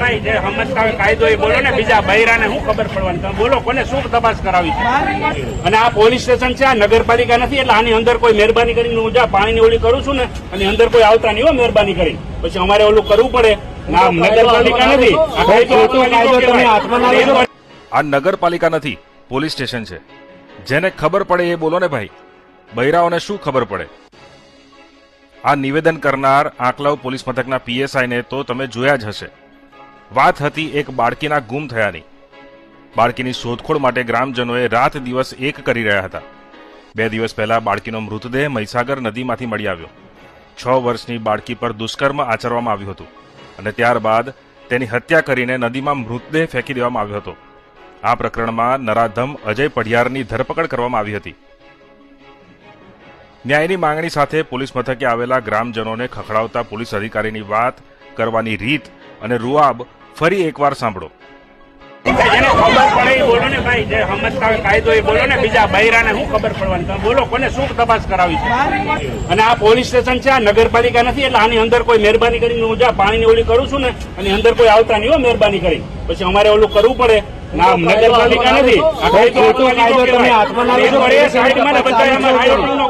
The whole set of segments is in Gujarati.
ભાઈ જે સમજતા હોય કાયદો એ બોલો ને, બીજા બૈરાને શું ખબર પડવાની? તમે બોલો કોને શું તપાસ કરાવી છે? અને આ પોલીસ સ્ટેશન છે, આ નગરપાલિકા નથી, એટલે આની અંદર કોઈ મહેરબાની કરીને હું જ્યાં પાણીની ઓલી કરું છું ને, અને અંદર કોઈ આવતા નહીં હો મહેરબાની કરી, પછી અમારે ઓલું કરવું પડે. ના નગરપાલિકા નથી, આ નગરપાલિકા નથી, પોલીસ સ્ટેશન છે. જેને ખબર પડે એ બોલો ને ભાઈ, બૈરાઓને શું ખબર પડે? આ નિવેદન કરનાર આંકલાવ પોલીસ મથકના પીએસઆઈને તો તમે જોયા જ હશે. વાત હતી એક બાળકીના ગુમ થયાની. બાળકીની શોધખોળ માટે ગ્રામજનોએ રાત દિવસ એક કરી રહ્યા હતા. 2 દિવસ પહેલા બાળકીનો મૃતદેહ મહીસાગર નદીમાંથી મળી આવ્યો. 6 વર્ષની બાળકી પર દુષ્કર્મ આચરવામાં આવ્યું હતું અને ત્યારબાદ તેની હત્યા કરીને નદીમાં મૃતદેહ ફેંકી દેવામાં આવ્યો હતો. આ પ્રકરણમાં નરાધમ અજય પઢિયારની ધરપકડ કરવામાં આવી હતી. ન્યાયની માંગણી સાથે પોલીસ મથકે આવેલા ગ્રામજનોને ખખડાવતા પોલીસ અધિકારીની વાત કરવાની રીત અને રૂઆબ ફરી એકવાર સાંભળો. જેને ખબર પડે એ બોલો ને ભાઈ, જે સમજતા હોય કાયદો એ બોલો ને, બીજા બૈરાને શું ખબર પડવાની? તમે બોલો કોને શું તપાસ કરાવી છે? અને આ પોલીસ સ્ટેશન છે, આ નગરપાલિકા નથી, એટલે આની અંદર કોઈ મહેરબાની કરીને હું જ્યાં પાણીની ઓલી કરું છું ને, અને અંદર કોઈ આવતા નહીં હો મહેરબાની કરી, પછી અમારે ઓલું કરવું પડે. ના નગરપાલિકા નથી,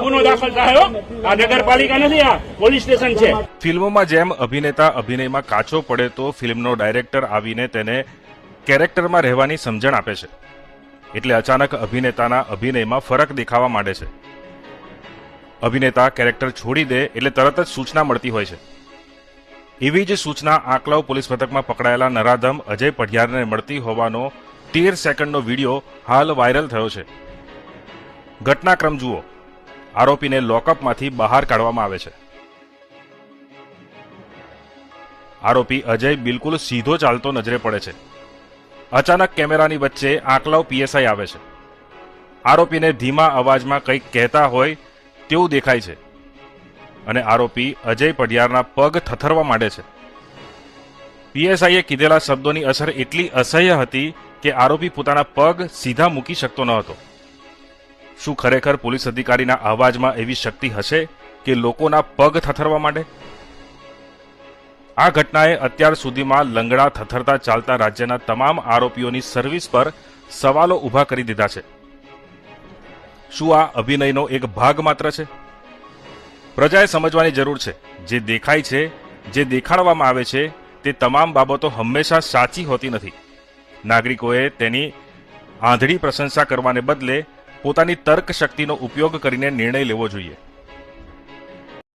ગુનો દાખલ થાય. આ નગરપાલિકા નથી, આ પોલીસ સ્ટેશન છે. ફિલ્મોમાં જેમ અભિનેતા અભિનયમાં કાચો પડે તો ફિલ્મનો ડાયરેક્ટર આવીને તેને કેરેક્ટરમાં રહેવાની સમજણ આપે છે. એટલે અચાનક અભિનેતાના અભિનયમાં ફરક દેખાવા માંડે છે. અભિનેતા કેરેક્ટર છોડી દે એટલે તરત જ સૂચના મળતી હોય છે. એવી જ સૂચના આંકલાવ પોલીસ મથકમાં પકડાયેલા નરાધમ અજય પઢિયારને મળતી હોવાનો 13 સેકન્ડનો વિડીયો હાલ વાયરલ થયો છે. ઘટનાક્રમ જુઓ. આરોપીને લોકઅપમાંથી બહાર કાઢવામાં આવે છે. આરોપી અજય બિલકુલ સીધો ચાલતો નજરે પડે છે. અચાનક કેમેરાની વચ્ચે આંકલાવ પીએસઆઈ આવે છે. આરોપીને ધીમા અવાજમાં કંઈક કહેતા હોય તેવું દેખાય છે અને આરોપી અજય પઢિયારના પગ થથરવા માંડે છે. પીએસઆઈએ કીધેલા શબ્દોની અસર એટલી અસહ્ય હતી કે આરોપી પોતાના પગ સીધા મૂકી શકતો ન હતો. શું ખરેખર પોલીસ અધિકારીના અવાજમાં એવી શક્તિ હશે કે લોકોના પગ થથરવા માંડે? આ ઘટનાએ અત્યાર સુધીમાં લંગડા થથરતા ચાલતા રાજ્યના તમામ આરોપીઓની સર્વિસ પર સવાલો ઊભા કરી દીધા છે. શું આ અભિનયનો એક ભાગ માત્ર છે? પ્રજાએ સમજવાની જરૂર છે. જે દેખાય છે, જે દેખાડવામાં આવે છે, તે તમામ બાબતો હંમેશા સાચી હોતી નથી. નાગરિકોએ તેની આંધળી પ્રશંસા કરવાને બદલે પોતાની તર્ક શક્તિનો ઉપયોગ કરીને નિર્ણય લેવો જોઈએ.